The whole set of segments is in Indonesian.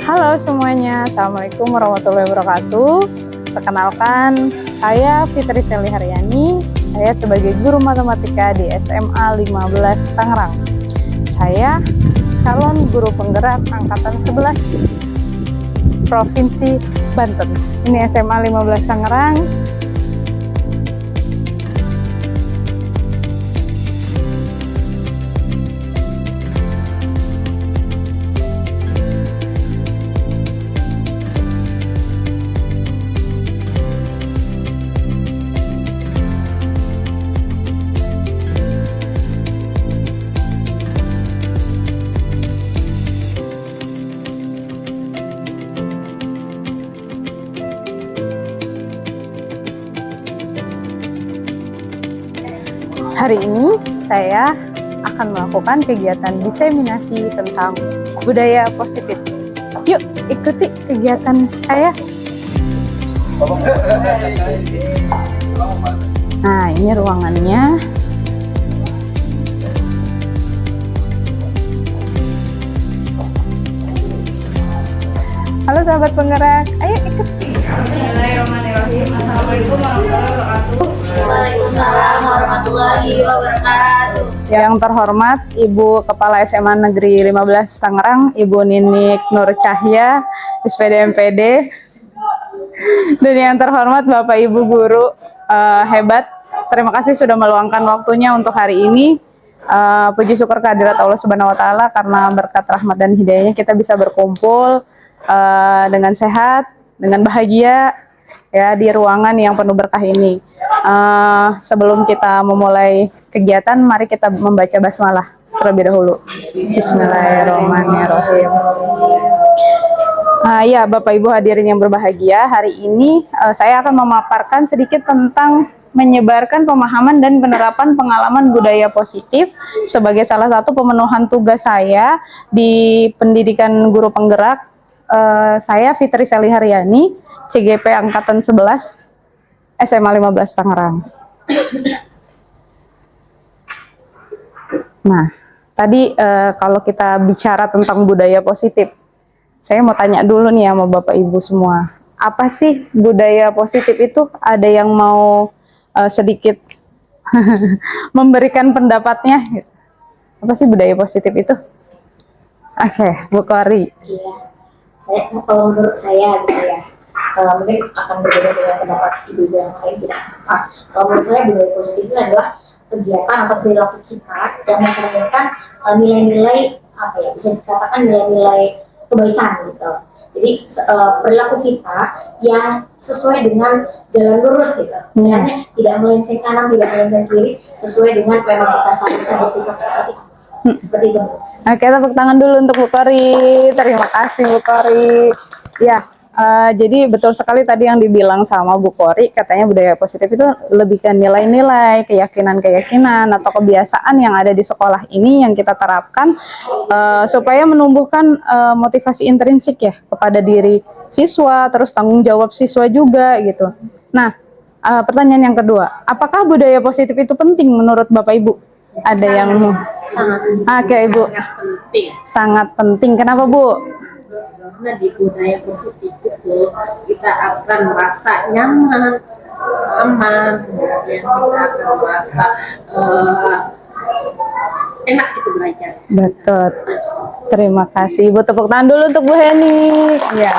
Halo semuanya, Assalamualaikum warahmatullahi wabarakatuh. Perkenalkan, saya Fitri Seli Haryani. Saya sebagai guru matematika di SMA 15 Tangerang. Saya calon guru penggerak angkatan 11 Provinsi Banten. Ini SMA 15 Tangerang. Hari ini saya akan melakukan kegiatan diseminasi tentang budaya positif. Yuk ikuti kegiatan saya. Nah, ini ruangannya. Halo sahabat penggerak, ayo ikuti. Bismillahirrahmanirrahim. Assalamualaikum warahmatullahi wabarakatuh. Waalaikumsalam warahmatullahi wabarakatuh. Yang terhormat Ibu Kepala SMA Negeri 15 Tangerang, Ibu Ninik Nur Cahya, SPD MPD. Dan yang terhormat Bapak Ibu Guru hebat. Terima kasih sudah meluangkan waktunya untuk hari ini. Puji syukur kehadirat Allah Subhanahu wa taala karena berkat rahmat dan hidayahnya kita bisa berkumpul dengan sehat, dengan bahagia ya di ruangan yang penuh berkah ini. Sebelum kita memulai kegiatan, mari kita membaca basmalah terlebih dahulu. Bismillahirrahmanirrahim. Ya, Bapak Ibu hadirin yang berbahagia, hari ini saya akan memaparkan sedikit tentang menyebarkan pemahaman dan penerapan pengalaman budaya positif sebagai salah satu pemenuhan tugas saya di pendidikan guru penggerak. Saya Fitri Seli Haryani, CGP angkatan 11 SMA 15 Tangerang. Nah, tadi kalau kita bicara tentang budaya positif, saya mau tanya dulu nih sama Bapak Ibu semua. Apa sih budaya positif itu? Ada yang mau sedikit memberikan pendapatnya? Apa sih budaya positif itu? Oke, Bu Kori. Kalau menurut saya gitu ya, mungkin akan berbeda dengan pendapat ibu yang lain, tidak apa. Kalau menurut saya budaya positif itu adalah kegiatan atau perilaku kita yang mencerminkan nilai-nilai apa ya, bisa dikatakan nilai-nilai kebaikan gitu. Jadi perilaku kita yang sesuai dengan jalan lurus gitu. Misalnya tidak melenceng kanan, tidak melenceng kiri, sesuai dengan memang kita seharusnya bersikap seperti apa. Seperti itu. Oke, tepuk tangan dulu untuk Bu Kori. Terima kasih Bu Kori. Ya, jadi betul sekali tadi yang dibilang sama Bu Kori, katanya budaya positif itu lebih ke nilai-nilai, keyakinan-keyakinan atau kebiasaan yang ada di sekolah ini yang kita terapkan supaya menumbuhkan motivasi intrinsik ya kepada diri siswa, terus tanggung jawab siswa juga gitu. Nah, pertanyaan yang kedua, apakah budaya positif itu penting menurut Bapak Ibu? Ada yang sangat Ibu penting. Sangat penting. Kenapa Bu? Karena di budaya positif itu kita akan merasa nyaman, aman, kemudian kita akan merasa enak kita belajar. Betul. Terima kasih Ibu. Tepuk tangan dulu untuk Bu Heni. Ya.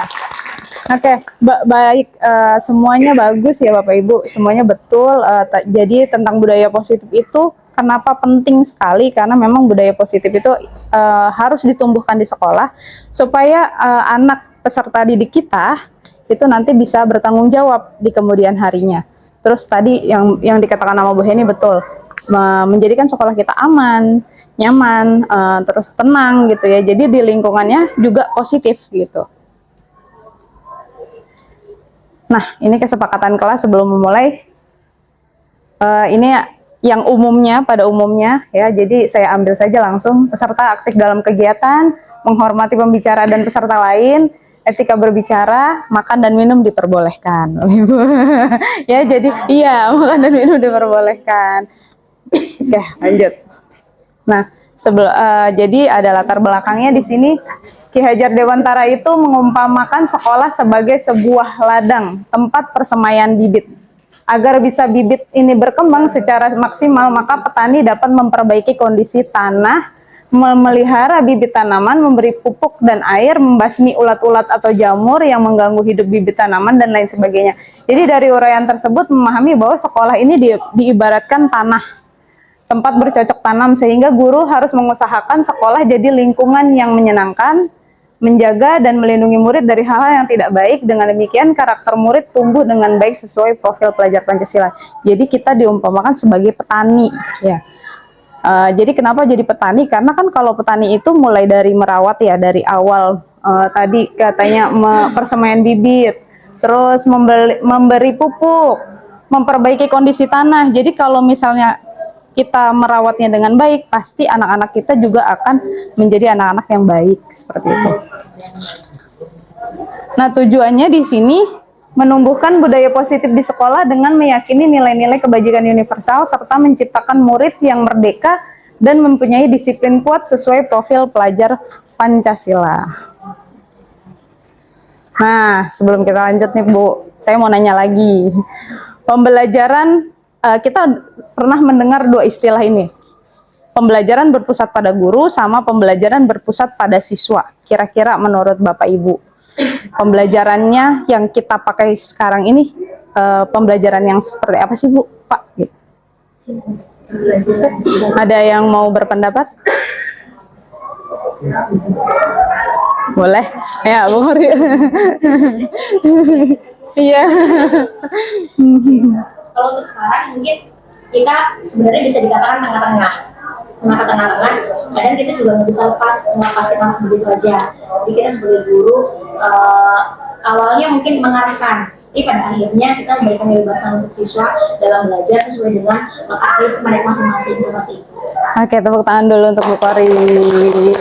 Oke, baik, semuanya bagus ya Bapak Ibu, semuanya betul. Jadi tentang budaya positif itu kenapa penting sekali, karena memang budaya positif itu harus ditumbuhkan di sekolah supaya anak peserta didik kita itu nanti bisa bertanggung jawab di kemudian harinya. Terus tadi yang dikatakan sama Bu Heni betul, menjadikan sekolah kita aman, nyaman, terus tenang gitu ya. Jadi di lingkungannya juga positif gitu. Nah, ini kesepakatan kelas sebelum memulai. Ini yang umumnya, pada umumnya ya, jadi saya ambil saja langsung. Peserta aktif dalam kegiatan, menghormati pembicara dan peserta lain, etika berbicara, makan dan minum diperbolehkan. Ya, jadi iya, makan dan minum diperbolehkan. Oke, lanjut. Nah, Jadi ada latar belakangnya di sini. Ki Hajar Dewantara itu mengumpamakan sekolah sebagai sebuah ladang, tempat persemaian bibit. Agar bisa bibit ini berkembang secara maksimal, maka petani dapat memperbaiki kondisi tanah, memelihara bibit tanaman, memberi pupuk dan air, membasmi ulat-ulat atau jamur yang mengganggu hidup bibit tanaman, dan lain sebagainya. Jadi dari uraian tersebut memahami bahwa sekolah ini diibaratkan tanah, tempat bercocok tanam, sehingga guru harus mengusahakan sekolah jadi lingkungan yang menyenangkan, menjaga dan melindungi murid dari hal-hal yang tidak baik. Dengan demikian karakter murid tumbuh dengan baik sesuai profil pelajar Pancasila. Jadi kita diumpamakan sebagai petani, ya. Jadi kenapa jadi petani? Karena kan kalau petani itu mulai dari merawat ya, dari awal tadi katanya persemaian bibit, terus memberi pupuk, memperbaiki kondisi tanah. Jadi kalau misalnya kita merawatnya dengan baik, pasti anak-anak kita juga akan menjadi anak-anak yang baik, seperti itu. Nah, tujuannya di sini menumbuhkan budaya positif di sekolah dengan meyakini nilai-nilai kebajikan universal serta menciptakan murid yang merdeka dan mempunyai disiplin kuat sesuai profil pelajar Pancasila. Nah, sebelum kita lanjut nih Bu, saya mau nanya lagi. Pembelajaran, kita pernah mendengar dua istilah ini. Pembelajaran berpusat pada guru sama pembelajaran berpusat pada siswa. Kira-kira menurut Bapak Ibu, pembelajarannya yang kita pakai sekarang ini, pembelajaran yang seperti apa sih Bu, Pak? Gitu. Ada yang mau berpendapat? Boleh? Ya, Bu Hori. Iya. Kalau untuk sekarang mungkin kita sebenarnya bisa dikatakan tengah-tengah. Tengah-tengah. Kadang kita juga nggak bisa ngelepasin anak begitu aja. Jadi kita sebagai guru awalnya mungkin mengarahkan, tapi pada akhirnya kita memberikan kebebasan untuk siswa dalam belajar sesuai dengan bakat mereka masing-masing, seperti itu. Oke, tepuk tangan dulu untuk Bu Kori.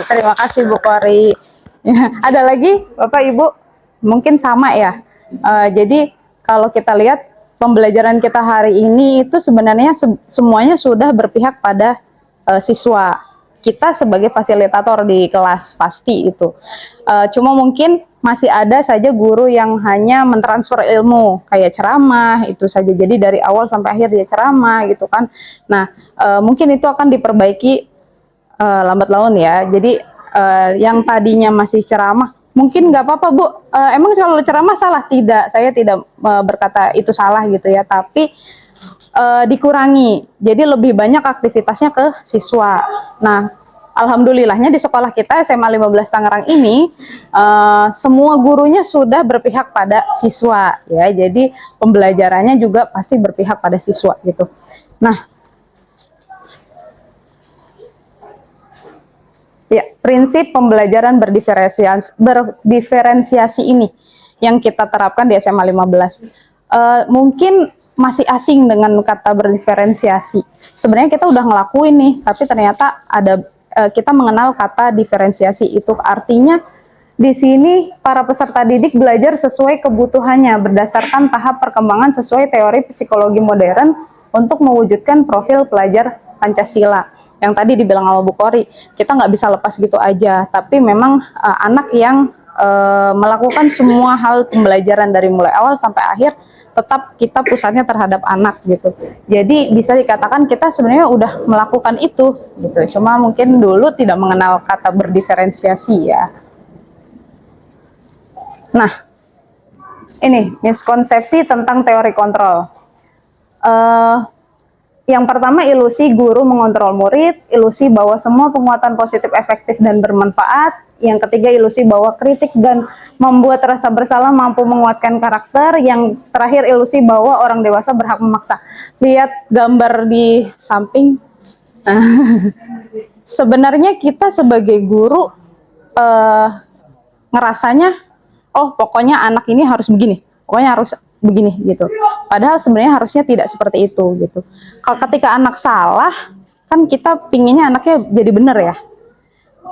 Terima kasih Bu Kori. Ya, ada lagi Bapak Ibu? Mungkin sama ya. Jadi kalau kita lihat pembelajaran kita hari ini itu sebenarnya semuanya sudah berpihak pada siswa. Kita sebagai fasilitator di kelas pasti itu. Cuma mungkin masih ada saja guru yang hanya mentransfer ilmu kayak ceramah itu saja. Jadi dari awal sampai akhir dia ceramah gitu kan. Nah, mungkin itu akan diperbaiki lambat laun ya. Jadi yang tadinya masih ceramah, mungkin nggak apa-apa Bu, emang kalau ceramah salah? Tidak, saya tidak berkata itu salah gitu ya, tapi dikurangi, jadi lebih banyak aktivitasnya ke siswa. Nah, alhamdulillahnya di sekolah kita SMA 15 Tangerang ini, semua gurunya sudah berpihak pada siswa ya, jadi pembelajarannya juga pasti berpihak pada siswa gitu. Nah, ya, prinsip pembelajaran berdiferensiasi ini yang kita terapkan di SMA 15. Mungkin masih asing dengan kata berdiferensiasi. Sebenarnya kita udah ngelakuin nih, tapi ternyata kita mengenal kata diferensiasi itu. Artinya di sini para peserta didik belajar sesuai kebutuhannya berdasarkan tahap perkembangan sesuai teori psikologi modern untuk mewujudkan profil pelajar Pancasila. Yang tadi dibilang sama Bu Kori, kita nggak bisa lepas gitu aja, tapi memang anak yang melakukan semua hal pembelajaran dari mulai awal sampai akhir, tetap kita pusatnya terhadap anak gitu. Jadi bisa dikatakan kita sebenarnya udah melakukan itu gitu, cuma mungkin dulu tidak mengenal kata berdiferensiasi ya. Nah, ini miskonsepsi tentang teori kontrol. Yang pertama, ilusi guru mengontrol murid, ilusi bahwa semua penguatan positif efektif dan bermanfaat. Yang ketiga, ilusi bahwa kritik dan membuat rasa bersalah mampu menguatkan karakter. Yang terakhir, ilusi bahwa orang dewasa berhak memaksa. Lihat gambar di samping. Sebenarnya kita sebagai guru ngerasanya, oh pokoknya anak ini harus begini, pokoknya harus begini gitu. Padahal sebenarnya harusnya tidak seperti itu gitu. Kalau ketika anak salah, kan kita pinginnya anaknya jadi benar ya.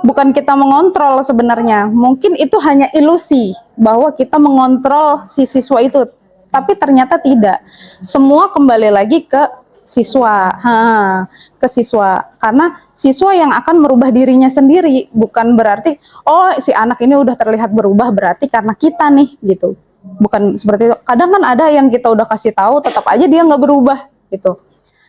Bukan kita mengontrol sebenarnya. Mungkin itu hanya ilusi bahwa kita mengontrol si siswa itu, tapi ternyata tidak. Semua kembali lagi ke siswa, ke siswa. Karena siswa yang akan merubah dirinya sendiri, bukan berarti oh si anak ini udah terlihat berubah berarti karena kita nih gitu. Bukan seperti itu. Kadang kan ada yang kita udah kasih tahu tetap aja dia nggak berubah gitu.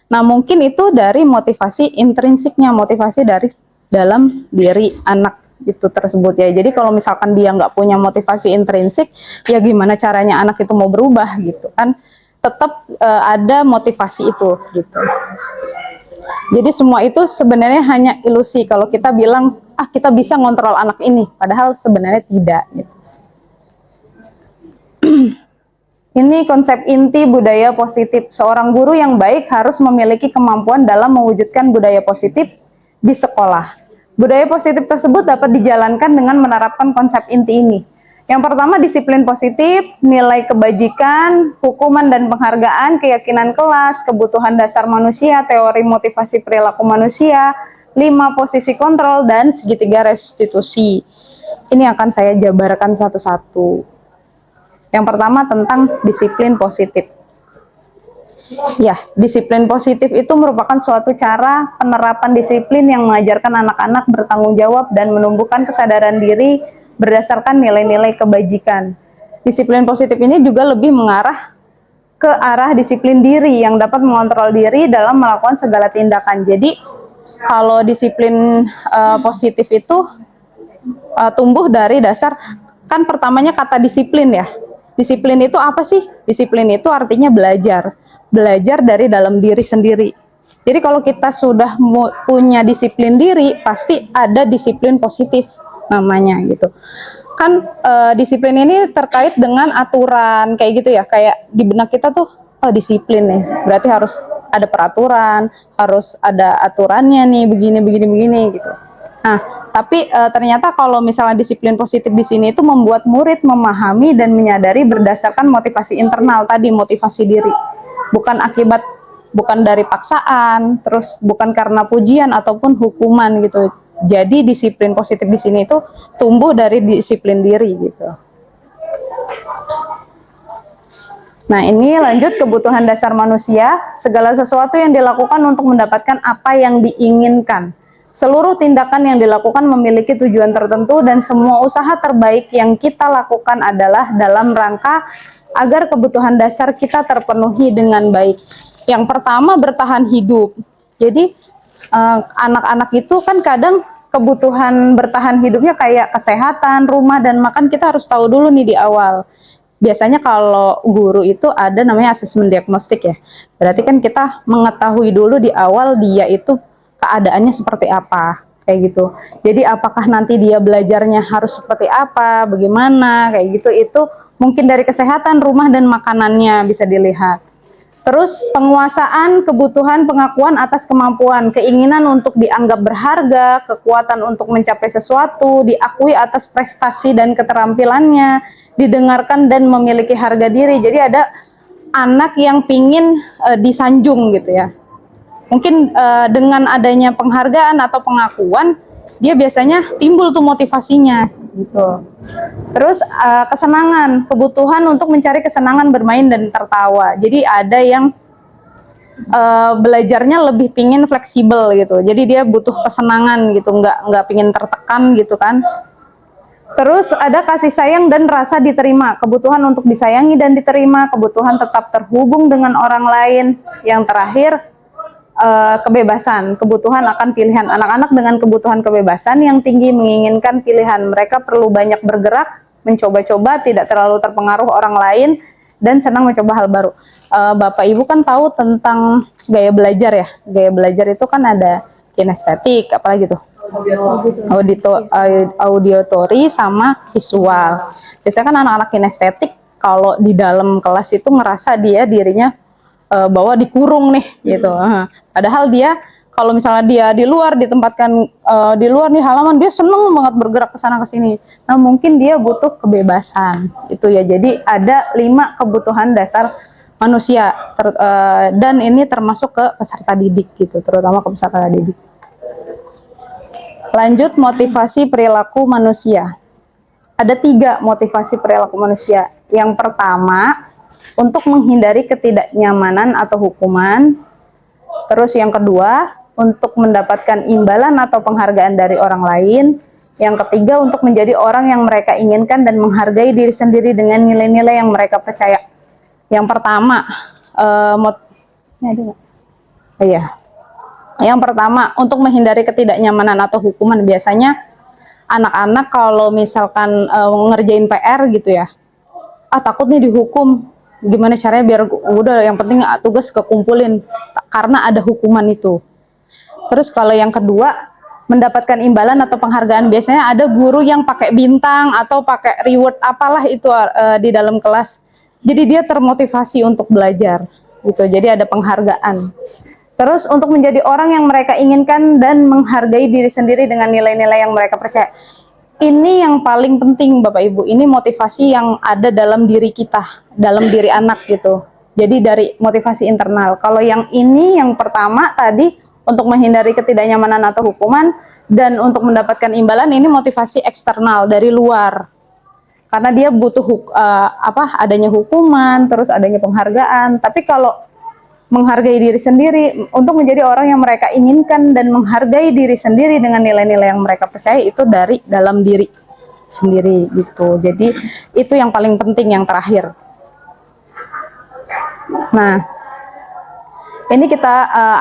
Nah mungkin itu dari motivasi intrinsiknya, motivasi dari dalam diri anak itu tersebut ya. Jadi kalau misalkan dia nggak punya motivasi intrinsik, ya gimana caranya anak itu mau berubah gitu kan? Tetap ada motivasi itu gitu. Jadi semua itu sebenarnya hanya ilusi kalau kita bilang kita bisa ngontrol anak ini, padahal sebenarnya tidak gitu. Ini konsep inti budaya positif. Seorang guru yang baik harus memiliki kemampuan dalam mewujudkan budaya positif di sekolah. Budaya positif tersebut dapat dijalankan dengan menerapkan konsep inti ini. Yang pertama, disiplin positif, nilai kebajikan, hukuman dan penghargaan, keyakinan kelas, kebutuhan dasar manusia, teori motivasi perilaku manusia, 5 posisi kontrol, dan segitiga restitusi. Ini akan saya jabarkan satu-satu. Yang pertama tentang disiplin positif. Ya, disiplin positif itu merupakan suatu cara penerapan disiplin yang mengajarkan anak-anak bertanggung jawab dan menumbuhkan kesadaran diri berdasarkan nilai-nilai kebajikan. Disiplin positif ini juga lebih mengarah ke arah disiplin diri yang dapat mengontrol diri dalam melakukan segala tindakan. Jadi, kalau disiplin positif itu tumbuh dari dasar, kan pertamanya kata disiplin ya. Disiplin itu apa sih? Disiplin itu artinya belajar. Belajar dari dalam diri sendiri. Jadi kalau kita sudah punya disiplin diri, pasti ada disiplin positif namanya gitu. Kan disiplin ini terkait dengan aturan kayak gitu ya, kayak di benak kita tuh disiplin nih, berarti harus ada peraturan, harus ada aturannya nih, begini gitu. Nah, tapi ternyata kalau misalnya disiplin positif di sini itu membuat murid memahami dan menyadari berdasarkan motivasi internal tadi, motivasi diri. Bukan dari paksaan, terus bukan karena pujian ataupun hukuman gitu. Jadi disiplin positif di sini itu tumbuh dari disiplin diri gitu. Nah, ini lanjut kebutuhan dasar manusia, segala sesuatu yang dilakukan untuk mendapatkan apa yang diinginkan. Seluruh tindakan yang dilakukan memiliki tujuan tertentu dan semua usaha terbaik yang kita lakukan adalah dalam rangka agar kebutuhan dasar kita terpenuhi dengan baik. Yang pertama, bertahan hidup. Jadi anak-anak itu kan kadang kebutuhan bertahan hidupnya kayak kesehatan, rumah, dan makan kita harus tahu dulu nih di awal. Biasanya kalau guru itu ada namanya asesmen diagnostik ya. Berarti kan kita mengetahui dulu di awal dia itu keadaannya seperti apa. Kayak gitu. Jadi apakah nanti dia belajarnya harus seperti apa, bagaimana, kayak gitu. Itu mungkin dari kesehatan, rumah, dan makanannya bisa dilihat. Terus penguasaan, kebutuhan, pengakuan atas kemampuan, keinginan untuk dianggap berharga, kekuatan untuk mencapai sesuatu, diakui atas prestasi dan keterampilannya, didengarkan dan memiliki harga diri. Jadi ada anak yang pingin disanjung gitu ya. Mungkin dengan adanya penghargaan atau pengakuan, dia biasanya timbul tuh motivasinya gitu. Terus kesenangan, kebutuhan untuk mencari kesenangan bermain dan tertawa. Jadi ada yang belajarnya lebih pingin fleksibel gitu. Jadi dia butuh kesenangan gitu, nggak pingin tertekan gitu kan. Terus ada kasih sayang dan rasa diterima, kebutuhan untuk disayangi dan diterima, kebutuhan tetap terhubung dengan orang lain. Yang terakhir, kebebasan, kebutuhan akan pilihan. Anak-anak dengan kebutuhan kebebasan yang tinggi menginginkan pilihan. Mereka perlu banyak bergerak, mencoba-coba, tidak terlalu terpengaruh orang lain, dan senang mencoba hal baru. Bapak Ibu kan tahu tentang gaya belajar ya. Gaya belajar itu kan ada kinestetik, apalagi tuh? Auditory sama visual. Biasanya kan anak-anak kinestetik kalau di dalam kelas itu ngerasa dirinya bahwa dikurung nih gitu. Padahal dia kalau misalnya dia di luar ditempatkan di luar nih halaman, dia seneng banget bergerak ke sana ke sini. Nah, mungkin dia butuh kebebasan. Itu ya. Jadi ada 5 kebutuhan dasar manusia dan ini termasuk ke peserta didik gitu, terutama ke peserta didik. Lanjut, motivasi perilaku manusia. Ada 3 motivasi perilaku manusia. Yang pertama, untuk menghindari ketidaknyamanan atau hukuman. Terus yang kedua, untuk mendapatkan imbalan atau penghargaan dari orang lain. Yang ketiga, untuk menjadi orang yang mereka inginkan dan menghargai diri sendiri dengan nilai-nilai yang mereka percaya. Yang pertama, yang pertama, untuk menghindari ketidaknyamanan atau hukuman. Biasanya anak-anak kalau misalkan ngerjain PR gitu ya, takut nih dihukum, gimana caranya biar udah yang penting tugas kekumpulin karena ada hukuman itu. Terus kalau yang kedua, mendapatkan imbalan atau penghargaan, biasanya ada guru yang pakai bintang atau pakai reward apalah itu di dalam kelas. Jadi dia termotivasi untuk belajar gitu. Jadi ada penghargaan. Terus untuk menjadi orang yang mereka inginkan dan menghargai diri sendiri dengan nilai-nilai yang mereka percaya. Ini yang paling penting Bapak Ibu. Ini motivasi yang ada dalam diri kita, dalam diri anak gitu. Jadi dari motivasi internal. Kalau yang ini yang pertama tadi, untuk menghindari ketidaknyamanan atau hukuman, dan untuk mendapatkan imbalan, ini motivasi eksternal dari luar. Karena dia butuh adanya hukuman, terus adanya penghargaan. Tapi kalau menghargai diri sendiri, untuk menjadi orang yang mereka inginkan dan menghargai diri sendiri dengan nilai-nilai yang mereka percaya, itu dari dalam diri sendiri gitu. Jadi itu yang paling penting, yang terakhir. Nah, ini kita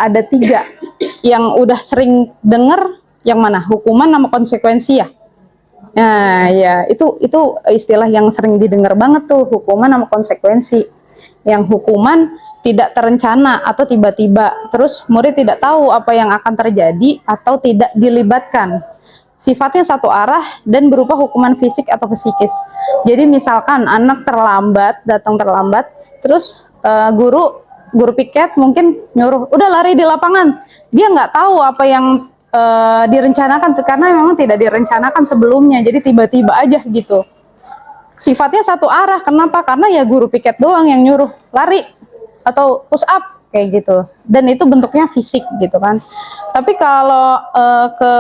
ada 3 yang udah sering dengar, yang mana? Hukuman sama konsekuensi ya. Nah, ya itu istilah yang sering didengar banget tuh, hukuman sama konsekuensi. Yang hukuman tidak terencana atau tiba-tiba, terus murid tidak tahu apa yang akan terjadi atau tidak dilibatkan. Sifatnya satu arah dan berupa hukuman fisik atau psikis. Jadi misalkan anak datang terlambat, terus guru piket mungkin nyuruh udah lari di lapangan. Dia nggak tahu apa yang direncanakan, karena memang tidak direncanakan sebelumnya. Jadi tiba-tiba aja gitu. Sifatnya satu arah. Kenapa? Karena ya guru piket doang yang nyuruh lari atau push up kayak gitu. Dan itu bentuknya fisik gitu kan. Tapi kalau ke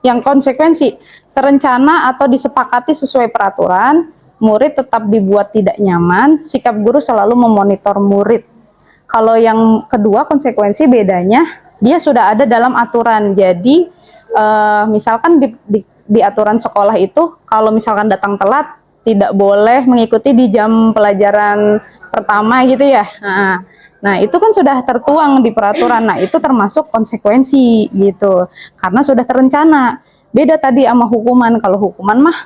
yang konsekuensi, terencana atau disepakati sesuai peraturan, murid tetap dibuat tidak nyaman, sikap guru selalu memonitor murid. Kalau yang kedua, konsekuensi, bedanya dia sudah ada dalam aturan. Jadi misalkan di aturan sekolah itu, kalau misalkan datang telat, tidak boleh mengikuti di jam pelajaran pertama gitu ya. Nah itu kan sudah tertuang di peraturan. Nah itu termasuk konsekuensi gitu, karena sudah terencana. Beda tadi sama hukuman. Kalau hukuman mah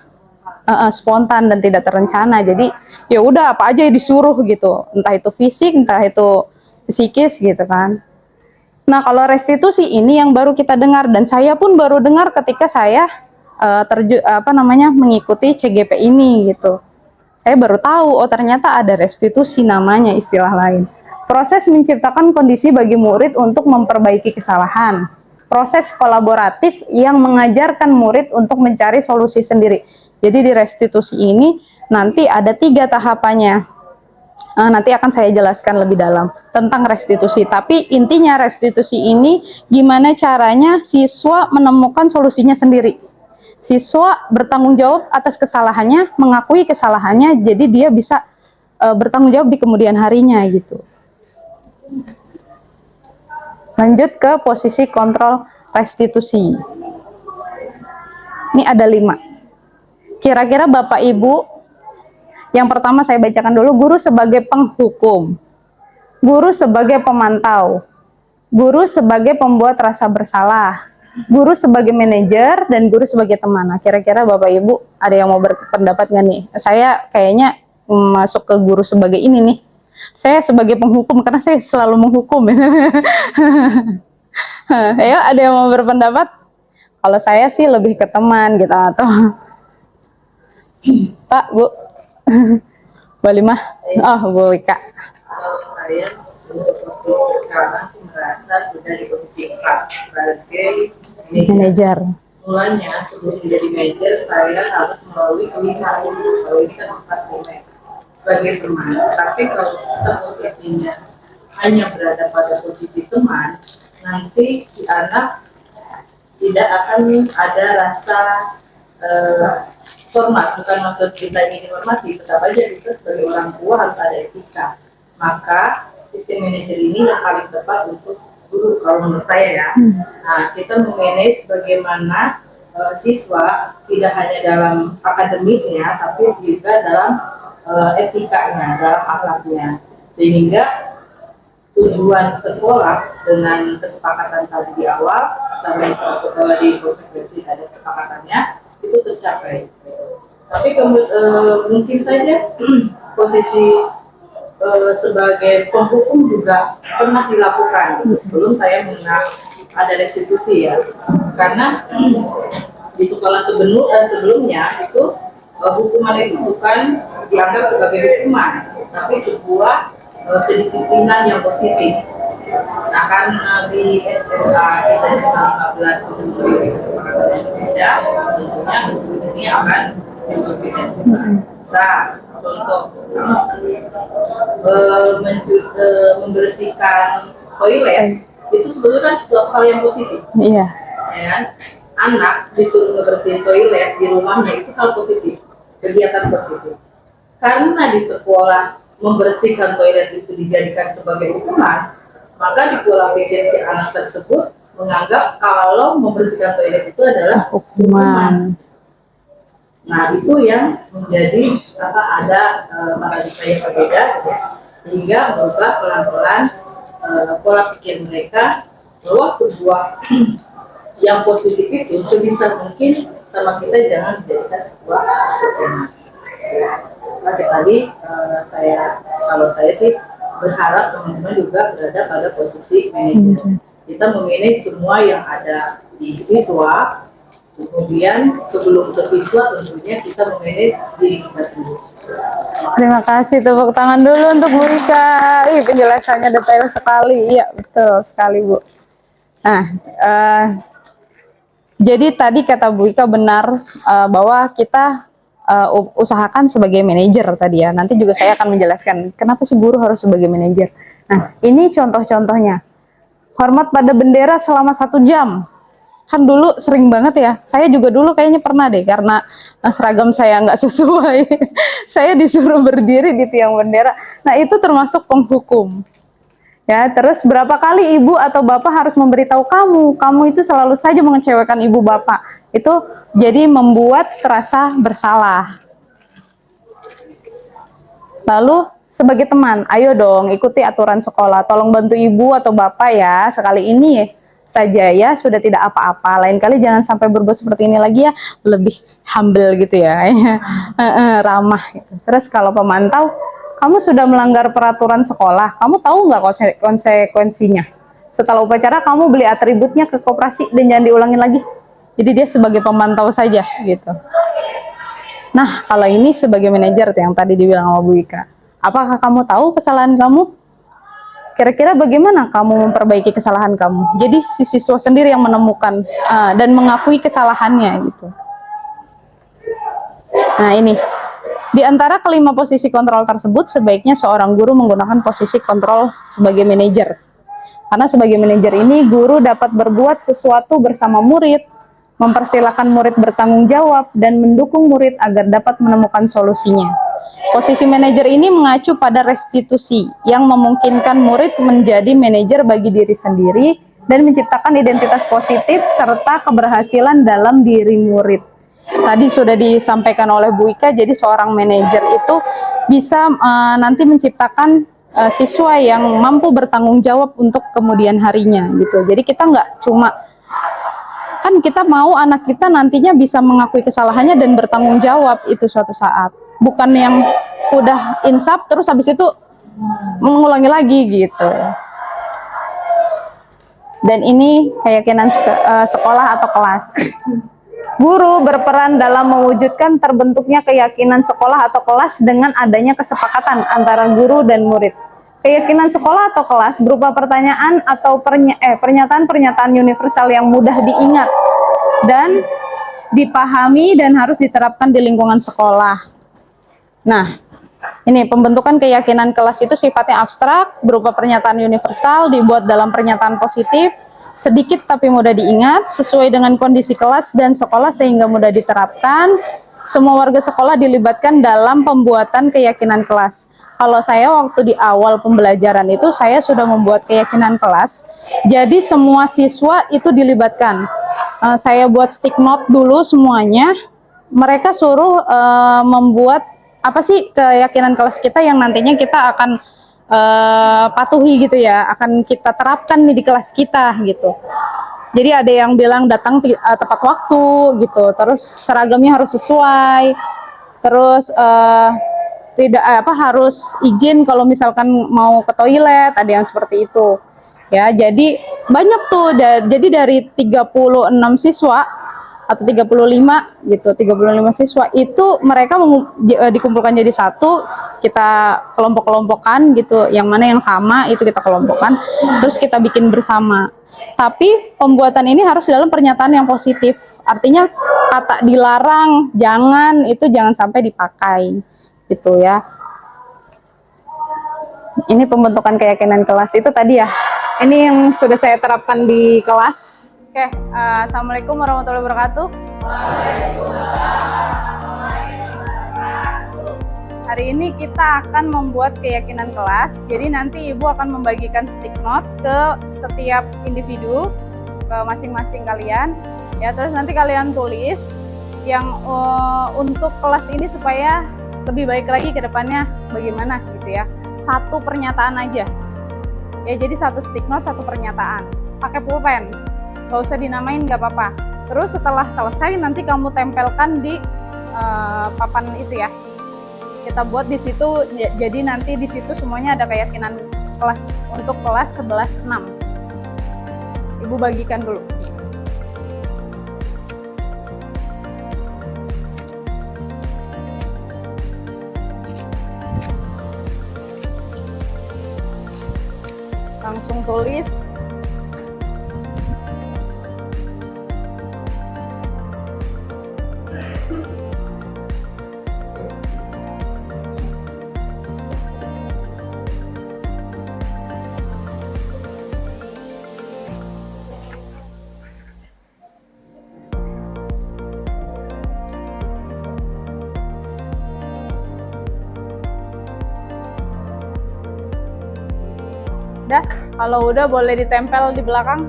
spontan dan tidak terencana. Jadi ya udah apa aja disuruh gitu, entah itu fisik, entah itu psikis gitu kan. Nah kalau restitusi ini yang baru kita dengar, dan saya pun baru dengar ketika saya mengikuti CGP ini gitu. Saya baru tahu, oh ternyata ada restitusi namanya, istilah lain. Proses menciptakan kondisi bagi murid untuk memperbaiki kesalahan. Proses kolaboratif yang mengajarkan murid untuk mencari solusi sendiri. Jadi di restitusi ini nanti ada 3 tahapannya. Nanti akan saya jelaskan lebih dalam tentang restitusi. Tapi intinya restitusi ini gimana caranya siswa menemukan solusinya sendiri. Siswa bertanggung jawab atas kesalahannya, mengakui kesalahannya, jadi dia bisa bertanggung jawab di kemudian harinya gitu. Lanjut ke posisi kontrol restitusi. Ini ada 5. Kira-kira Bapak Ibu, yang pertama saya bacakan dulu, guru sebagai penghukum, guru sebagai pemantau, guru sebagai pembuat rasa bersalah, guru sebagai manajer, dan guru sebagai teman. Nah, kira-kira Bapak Ibu ada yang mau berpendapat nggak nih? Saya kayaknya masuk ke guru sebagai ini nih. Saya sebagai penghukum karena saya selalu menghukum. Ayo, ada yang mau berpendapat? Kalau saya sih lebih ke teman gitu, atau Pak, Bu, Bu Limah, Bu Wika. Kalau saya untuk posisi sekarang sih merasa sudah di posisi 4 sebagai Manajer. Mulanya sebelum menjadi manajer saya harus melalui 5. Kalau ini kan 4 sebagai teman. Tapi kalau kita posisinya hanya berada pada posisi teman, nanti si anak tidak akan ada rasa hormat. Bukan maksud kita ingin hormati, tetap aja kita sebagai orang tua harus ada etika. Maka sistem manajer ini yang paling tepat untuk guru kalau menurut saya ya. Nah, kita memanage bagaimana siswa tidak hanya dalam akademisnya, tapi juga dalam etikanya, dalam akhlaknya, sehingga tujuan sekolah dengan kesepakatan tadi di awal sampai di konsekuensi ada kesepakatannya itu tercapai. Tapi mungkin saja posisi sebagai penghukum juga pernah dilakukan sebelum saya mengenal ada restitusi ya, karena di sekolah sebelumnya itu hukuman itu bukan dianggap sebagai hukuman, tapi sebuah kedisiplinan yang positif. Nah, karena di SMA kita di SMA 15 sudah memiliki kesepakatan yang berbeda, tentunya hukum ini akan berbeda. Contoh membersihkan toilet itu sebetulnya kan suatu hal yang positif. Iya. Ya, anak disuruh membersihin toilet di rumahnya itu hal positif, kegiatan positif. Karena di sekolah membersihkan toilet itu dijadikan sebagai hukuman, maka di pola pikir si anak tersebut menganggap kalau membersihkan toilet itu adalah hukuman. Nah, itu yang menjadi ada paradigma yang berbeda, sehingga merubah pelan-pelan pola pikir mereka bahwa sebuah yang positif itu sebisa mungkin sama kita jangan dijadikan sebuah hukuman. Maka tadi kalau saya sih berharap teman-teman juga berada pada posisi manajer. Kita memanage semua yang ada di siswa, kemudian sebelum ke siswa tentunya kita memanage diri kita sendiri. Terima kasih, tepuk tangan dulu untuk Bu Ika. Ih, penjelasannya detail sekali. Iya, betul sekali, Bu. Nah, jadi tadi kata Bu Ika benar bahwa kita usahakan sebagai manajer tadi ya. Nanti juga saya akan menjelaskan kenapa sih guru harus sebagai manajer. Nah, ini contoh-contohnya. Hormat pada bendera selama 1 jam. Kan dulu sering banget ya. Saya juga dulu kayaknya pernah deh, karena seragam saya nggak sesuai. Saya disuruh berdiri di tiang bendera. Nah, itu termasuk penghukum. Ya, terus berapa kali ibu atau bapak harus memberitahu kamu itu selalu saja mengecewakan ibu bapak. Itu jadi membuat terasa bersalah. Lalu sebagai teman, ayo dong ikuti aturan sekolah. Tolong bantu ibu atau bapak ya. Sekali ini saja ya, sudah tidak apa-apa. Lain kali jangan sampai berbuat seperti ini lagi ya. Lebih humble gitu ya. Ramah gitu. Terus kalau pemantau, kamu sudah melanggar peraturan sekolah, kamu tahu nggak konsekuensinya? Setelah upacara, kamu beli atributnya ke koperasi dan jangan diulangin lagi. Jadi dia sebagai pemantau saja gitu. Nah, kalau ini sebagai manajer yang tadi dibilang sama Bu Ika, apakah kamu tahu kesalahan kamu? Kira-kira bagaimana kamu memperbaiki kesalahan kamu? Jadi si siswa sendiri yang menemukan dan mengakui kesalahannya gitu. Nah, ini. Di antara kelima posisi kontrol tersebut, sebaiknya seorang guru menggunakan posisi kontrol sebagai manajer. Karena sebagai manajer ini, guru dapat berbuat sesuatu bersama murid, mempersilahkan murid bertanggung jawab, dan mendukung murid agar dapat menemukan solusinya. Posisi manajer ini mengacu pada restitusi, yang memungkinkan murid menjadi manajer bagi diri sendiri, dan menciptakan identitas positif serta keberhasilan dalam diri murid. Tadi sudah disampaikan oleh Bu Ika, jadi seorang manajer itu bisa nanti menciptakan siswa yang mampu bertanggung jawab untuk kemudian harinya gitu. Jadi kita nggak cuma, kan kita mau anak kita nantinya bisa mengakui kesalahannya dan bertanggung jawab itu suatu saat. Bukan yang udah insaf terus habis itu mengulangi lagi gitu. Dan ini keyakinan sekolah atau kelas. Guru berperan dalam mewujudkan terbentuknya keyakinan sekolah atau kelas dengan adanya kesepakatan antara guru dan murid. Keyakinan sekolah atau kelas berupa pertanyaan atau pernyataan-pernyataan universal yang mudah diingat dan dipahami dan harus diterapkan di lingkungan sekolah. Nah, ini pembentukan keyakinan kelas itu sifatnya abstrak, berupa pernyataan universal, dibuat dalam pernyataan positif, sedikit tapi mudah diingat, sesuai dengan kondisi kelas dan sekolah sehingga mudah diterapkan. Semua warga sekolah dilibatkan dalam pembuatan keyakinan kelas. Kalau saya waktu di awal pembelajaran itu saya sudah membuat keyakinan kelas. Jadi semua siswa itu dilibatkan. Saya buat stick note dulu semuanya. Mereka suruh membuat apa sih keyakinan kelas kita yang nantinya kita akan patuhi gitu ya, akan kita terapkan nih di kelas kita gitu. Jadi ada yang bilang datang tepat waktu gitu, terus seragamnya harus sesuai, terus tidak harus izin kalau misalkan mau ke toilet, ada yang seperti itu. Ya, jadi banyak tuh, jadi dari 36 siswa atau 35 gitu, 35 siswa itu mereka dikumpulkan jadi satu, kita kelompok-kelompokkan gitu, yang mana yang sama itu kita kelompokkan, terus kita bikin bersama. Tapi pembuatan ini harus dalam pernyataan yang positif, artinya kata dilarang, jangan, itu jangan sampai dipakai gitu ya. Ini pembentukan keyakinan kelas itu tadi ya. Ini yang sudah saya terapkan di kelas. Oke, assalamualaikum warahmatullahi wabarakatuh. Hari ini kita akan membuat keyakinan kelas. Jadi nanti Ibu akan membagikan stick note ke setiap individu, ke masing-masing kalian. Ya, terus nanti kalian tulis yang untuk kelas ini supaya lebih baik lagi ke depannya bagaimana gitu ya. Satu pernyataan aja. Ya, jadi satu stick note, satu pernyataan. Pakai pulpen. Nggak usah dinamain, nggak apa-apa. Terus setelah selesai nanti kamu tempelkan di papan itu ya. Kita buat di situ, jadi nanti di situ semuanya ada keyakinan kelas untuk kelas 11-6. Ibu bagikan dulu. Langsung tulis. Udah, kalau udah boleh ditempel di belakang.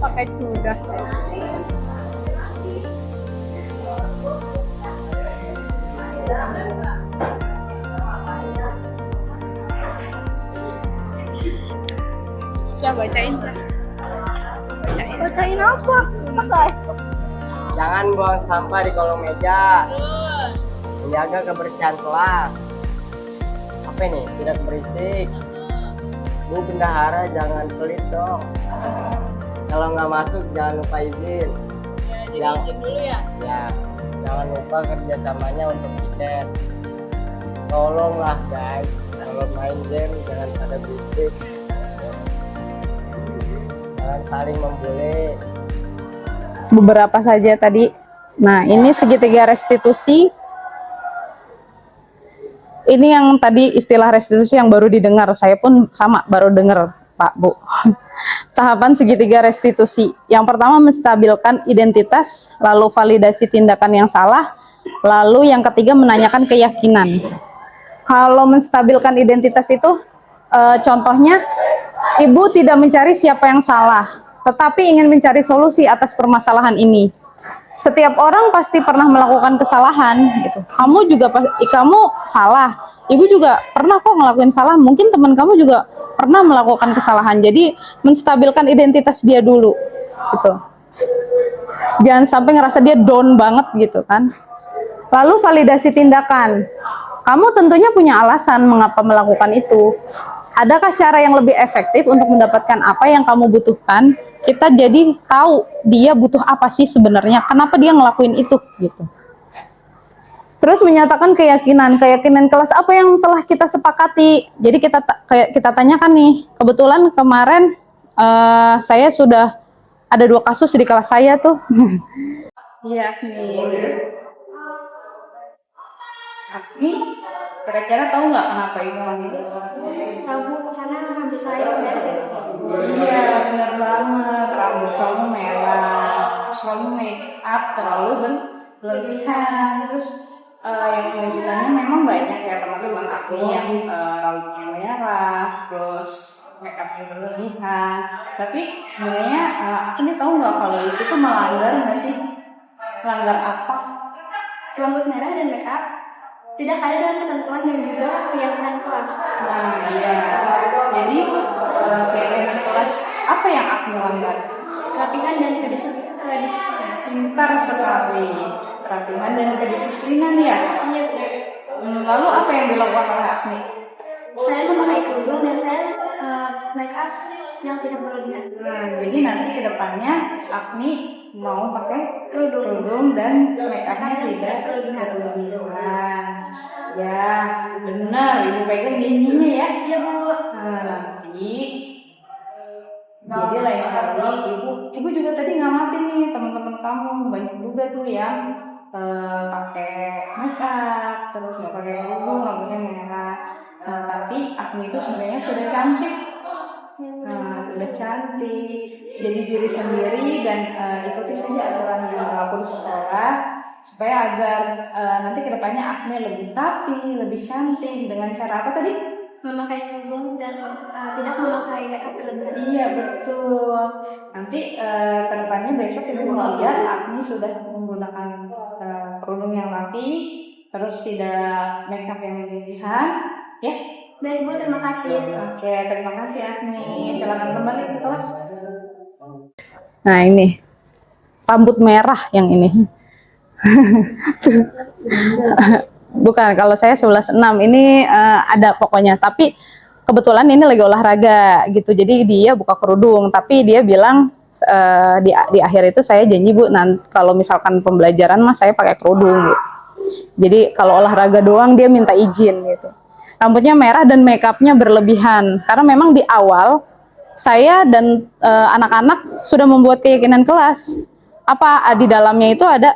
Pakai cudah. Siap bacain. Bacain apa? Masa? Jangan buang sampah di kolong meja. Menjaga kebersihan kelas. Apa nih? Tidak berisik. Bu bendahara jangan pelit dong. Kalau nggak masuk jangan lupa izin. Ya, jadi izin dulu ya. Ya, jangan lupa kerjasamanya untuk tiket. Tolonglah guys, kalau main game jangan pada berisik. Jangan saling membuli. Beberapa saja tadi. Nah, ini segitiga restitusi. Ini yang tadi istilah restitusi yang baru didengar. Saya pun sama, baru dengar, Pak, Bu. Tahapan segitiga restitusi. Yang pertama menstabilkan identitas, lalu validasi tindakan yang salah, lalu yang ketiga menanyakan keyakinan. Kalau menstabilkan identitas itu, contohnya, Ibu tidak mencari siapa yang salah, tetapi ingin mencari solusi atas permasalahan ini. Setiap orang pasti pernah melakukan kesalahan gitu. Kamu juga kamu salah. Ibu juga pernah kok ngelakuin salah. Mungkin teman kamu juga pernah melakukan kesalahan. Jadi menstabilkan identitas dia dulu gitu. Jangan sampai ngerasa dia down banget gitu kan. Lalu validasi tindakan. Kamu tentunya punya alasan mengapa melakukan itu. Adakah cara yang lebih efektif untuk mendapatkan apa yang kamu butuhkan? Kita jadi tahu dia butuh apa sih sebenarnya, kenapa dia ngelakuin itu gitu. Terus menyatakan keyakinan kelas apa yang telah kita sepakati. Jadi kita tanyakan nih, kebetulan kemarin saya sudah ada 2 kasus di kelas saya tuh. Iya nih. Ini kira-kira tahu nggak kenapa ibu manggil? Tahu, karena habis saya Iya, benar banget. Rambut kamu merah, terus kamu make up terlalu berlebihan, terus yang kelanjutannya memang banyak ya teman-teman aku yang rambutnya merah, terus make upnya berlebihan. Tapi sebenarnya aku nih tahu nggak kalau itu tuh melanggar nggak sih? Melanggar apa? Rambut merah dan make up tidak ada dalam ketentuan dan juga keyakinan kelas. Nah iya. Jadi keyakinan kelas apa yang aku melanggar? Rapihan dan kedisiplinan. Pintar sekali. Kerapihan dan kedisiplinan ya. Iya, Lalu apa yang dilakukan oleh Agni? saya memakai kerudung dan saya make up yang tidak berlebihan. Nah, jadi nanti kedepannya Agni mau pakai kerudung dan make upnya tidak berlebihan. Ya, benar. Ibu pegang ininya ya. Iya Bu. Nah, nanti jadi lain kali ibu juga tadi ngamatin nih teman-teman kamu banyak juga tuh yang pakai make up terus nggak pakai kerudung rambutnya merah. Tapi Agni itu sebenarnya sudah cantik. Nah, udah cantik. Jadi diri sendiri dan ikuti saja aturan yang berlaku di sekolah supaya agar nanti kedepannya Agni lebih rapi, lebih cantik dengan cara apa tadi? Memakai kerudung dan tidak memakai make up berlebihan. Iya betul. Nanti kedepannya besok ibu lihat Agni sudah menggunakan kerudung yang rapi, terus tidak make up yang berlebihan, ya. Baik Bu, terima kasih. Oke, terima kasih Agni. Silakan kembali ke kelas. Nah ini rambut merah yang ini. Bukan, kalau saya 11.6 ini ada pokoknya. Tapi kebetulan ini lagi olahraga gitu. Jadi dia buka kerudung. Tapi dia bilang di akhir itu saya janji Bu, nanti kalau misalkan pembelajaran mah saya pakai kerudung gitu. Jadi kalau olahraga doang dia minta izin gitu. Rambutnya merah dan make upnya berlebihan. Karena memang di awal saya dan anak-anak sudah membuat keyakinan kelas. Apa di dalamnya itu ada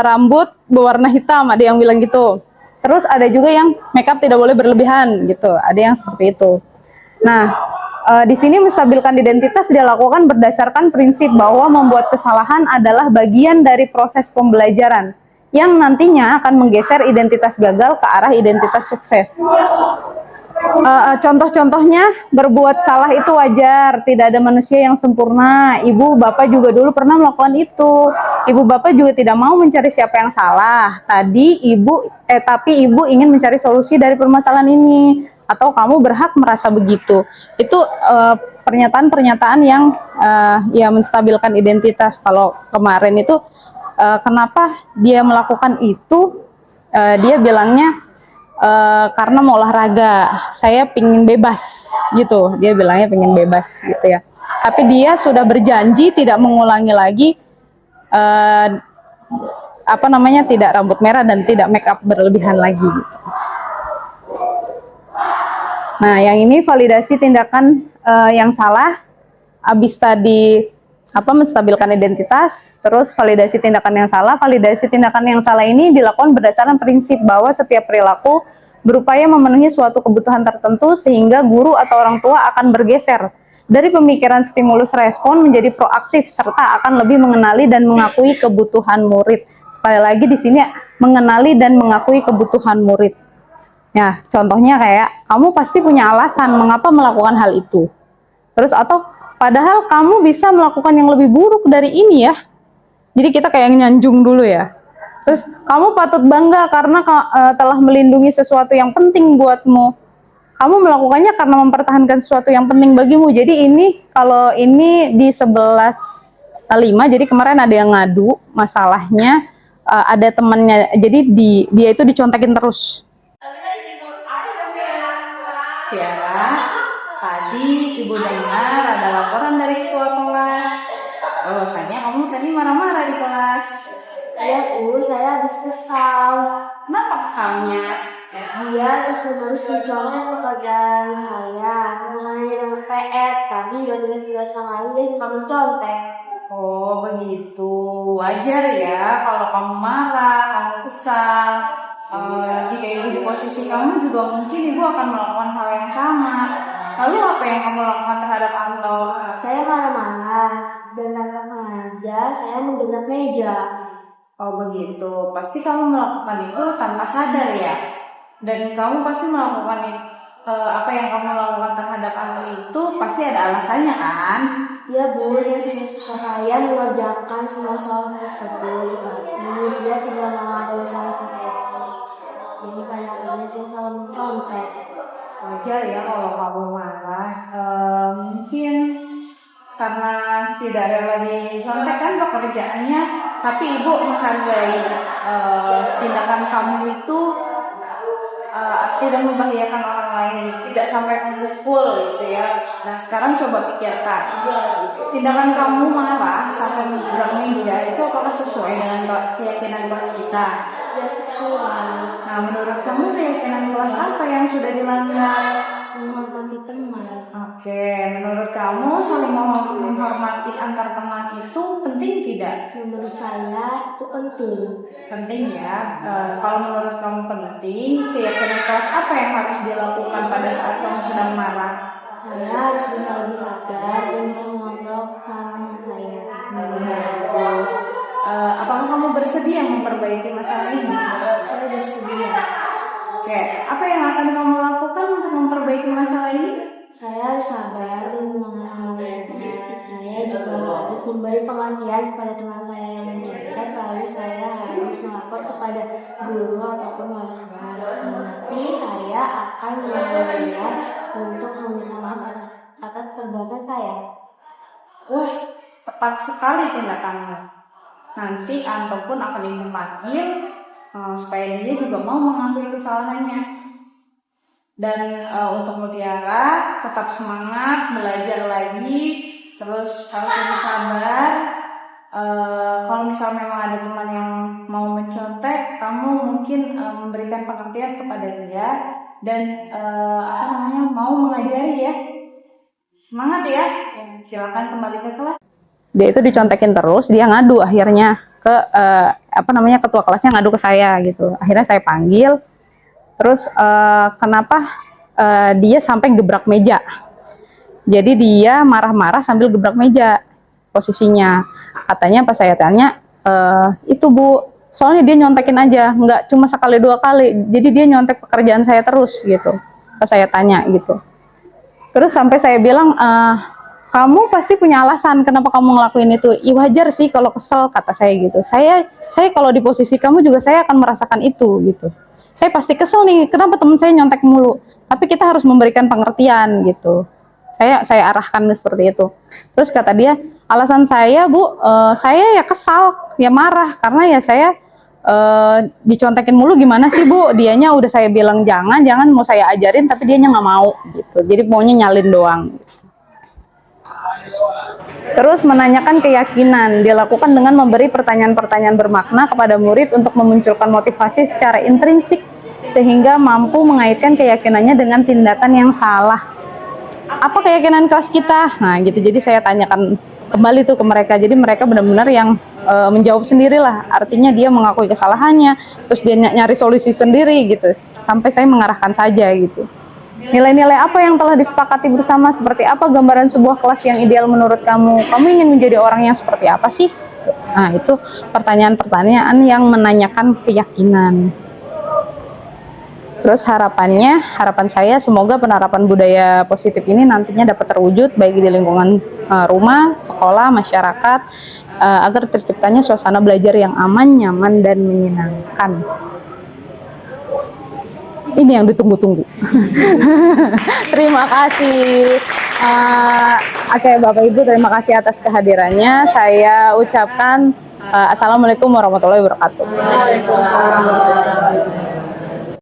rambut berwarna hitam, ada yang bilang gitu. Terus ada juga yang make up tidak boleh berlebihan gitu. Ada yang seperti itu. Nah, di sini menstabilkan identitas dilakukan berdasarkan prinsip bahwa membuat kesalahan adalah bagian dari proses pembelajaran yang nantinya akan menggeser identitas gagal ke arah identitas sukses. Contoh-contohnya, berbuat salah itu wajar, tidak ada manusia yang sempurna. Ibu bapak juga dulu pernah melakukan itu. Ibu bapak juga tidak mau mencari siapa yang salah. Tapi ibu ingin mencari solusi dari permasalahan ini. Atau kamu berhak merasa begitu. Itu pernyataan-pernyataan yang ya menstabilkan identitas. Kalau kemarin itu kenapa dia melakukan itu? Dia bilangnya karena mau olahraga, saya pingin bebas gitu. Dia bilangnya pingin bebas gitu ya. Tapi dia sudah berjanji tidak mengulangi lagi tidak rambut merah dan tidak make up berlebihan lagi gitu. Nah, yang ini validasi tindakan yang salah. Habis tadi menstabilkan identitas, terus validasi tindakan yang salah. Validasi tindakan yang salah ini dilakukan berdasarkan prinsip bahwa setiap perilaku berupaya memenuhi suatu kebutuhan tertentu sehingga guru atau orang tua akan bergeser dari pemikiran stimulus respon menjadi proaktif serta akan lebih mengenali dan mengakui kebutuhan murid. Sekali lagi di sini mengenali dan mengakui kebutuhan murid. Ya, contohnya kayak kamu pasti punya alasan mengapa melakukan hal itu. Terus atau padahal kamu bisa melakukan yang lebih buruk dari ini ya. Jadi kita kayak nyanjung dulu ya. Terus kamu patut bangga karena telah melindungi sesuatu yang penting buatmu. Kamu melakukannya karena mempertahankan sesuatu yang penting bagimu. Jadi ini kalau ini di 11.5, jadi kemarin ada yang ngadu masalahnya ada temannya. Jadi dia itu dicontekin terus. Ya, tadi ibu dengar ada laporan dari ketua kelas. Bahwasanya kamu tadi marah-marah di kelas. Iya Bu, saya habis kesal. Kenapa kesalnya? Dia terus-menerus mencolok pekerjaan saya mengenai dengan PR. Tadi dia juga sama dia kamu contek. Oh begitu, wajar ya kalau kamu marah, kamu kesal. Jika ibu di posisi kamu juga mungkin ibu akan melakukan hal yang sama. Lalu apa yang kamu lakukan terhadap Anto? Saya marah-marah dan tanpa sengaja saya menggenap meja. Oh begitu, pasti kamu melakukan itu tanpa sadar ya. Dan kamu pasti melakukan apa yang kamu lakukan terhadap anak itu pasti ada alasannya kan? Ya Bu, saya sudah susah payah mengerjakan semua soal tersebut, tapi dia tidak mau ada usaha seperti ini. Jadi pada akhirnya dia selalu mencontek. Wajar ya kalau kamu marah. Mungkin karena tidak rela dicontek kan pekerjaannya, tapi ibu menghargai tindakan kamu itu tidak membahayakan orang lain, tidak sampai memukul gitu ya. Nah sekarang coba pikirkan, tindakan kamu marah sampai menggerak meja itu apakah sesuai dengan keyakinan kelas kita? Ya sesuai. Nah menurut kamu keyakinan kelas apa yang sudah dilanggar? Menghormati teman. Oke, menurut kamu saling menghormati antar teman itu penting tidak? Menurut saya itu penting. Penting ya. Kalau menurut kamu penting, keyakinan kelas apa yang harus dilakukan pada saat kamu sedang marah? Saya harus bisa lebih sabar dan bisa mengontrol marahnya saya. Bagus. Apakah kamu bersedia memperbaiki masalah ini? Saya bersedia. Oke, apa yang akan kamu lakukan untuk memperbaiki masalah ini? Saya harus sabar dan mengalami. Saya juga harus memberi pengertian kepada teman saya yang mencontek, lalu saya harus melapor kepada guru ataupun wali kelas. Nanti saya akan menemui dia untuk meminta maaf atas perbuatan saya. Wah, tepat sekali tindakanmu. Nanti Anto pun akan ibu panggil supaya dia juga mau mengakui kesalahannya. Dan untuk Mutiara tetap semangat, belajar lagi, terus harus lebih sabar. Kalau misalnya memang ada teman yang mau mencontek, kamu mungkin memberikan pengertian kepada dia dan mau mengajari ya. Semangat ya. Silakan kembali ke kelas. Dia itu dicontekin terus, dia ngadu akhirnya ke ketua kelasnya ngadu ke saya gitu. Akhirnya saya panggil. Terus kenapa dia sampai gebrak meja? Jadi dia marah-marah sambil gebrak meja posisinya. Katanya pas saya tanya, itu Bu, soalnya dia nyontekin aja, nggak cuma sekali dua kali. Jadi dia nyontek pekerjaan saya terus gitu. Pas saya tanya gitu. Terus sampai saya bilang, kamu pasti punya alasan kenapa kamu ngelakuin itu. Wajar sih kalau kesel, kata saya gitu. Saya kalau di posisi kamu juga saya akan merasakan itu gitu. Saya pasti kesel nih, kenapa teman saya nyontek mulu. Tapi kita harus memberikan pengertian gitu. Saya arahkan seperti itu. Terus kata dia, alasan saya Bu, saya ya kesal, ya marah. Karena ya saya dicontekin mulu gimana sih Bu. Dianya udah saya bilang jangan mau saya ajarin, tapi dianya nggak mau gitu. Jadi maunya nyalin doang. Terus menanyakan keyakinan dilakukan dengan memberi pertanyaan-pertanyaan bermakna kepada murid untuk memunculkan motivasi secara intrinsik sehingga mampu mengaitkan keyakinannya dengan tindakan yang salah. Apa keyakinan kelas kita? Nah gitu, jadi saya tanyakan kembali tuh ke mereka. Jadi mereka benar-benar yang menjawab sendirilah. Artinya dia mengakui kesalahannya, terus dia nyari solusi sendiri gitu. Sampai saya mengarahkan saja gitu. Nilai-nilai apa yang telah disepakati bersama? Seperti apa gambaran sebuah kelas yang ideal menurut kamu? Kamu ingin menjadi orang yang seperti apa sih? Nah, itu pertanyaan-pertanyaan yang menanyakan keyakinan. Terus harapan saya semoga penerapan budaya positif ini nantinya dapat terwujud baik di lingkungan rumah, sekolah, masyarakat, agar terciptanya suasana belajar yang aman, nyaman, dan menyenangkan. Ini yang ditunggu-tunggu. Terima kasih. Oke, Bapak Ibu, terima kasih atas kehadirannya. Saya ucapkan Assalamualaikum warahmatullahi wabarakatuh. Waalaikumsalam.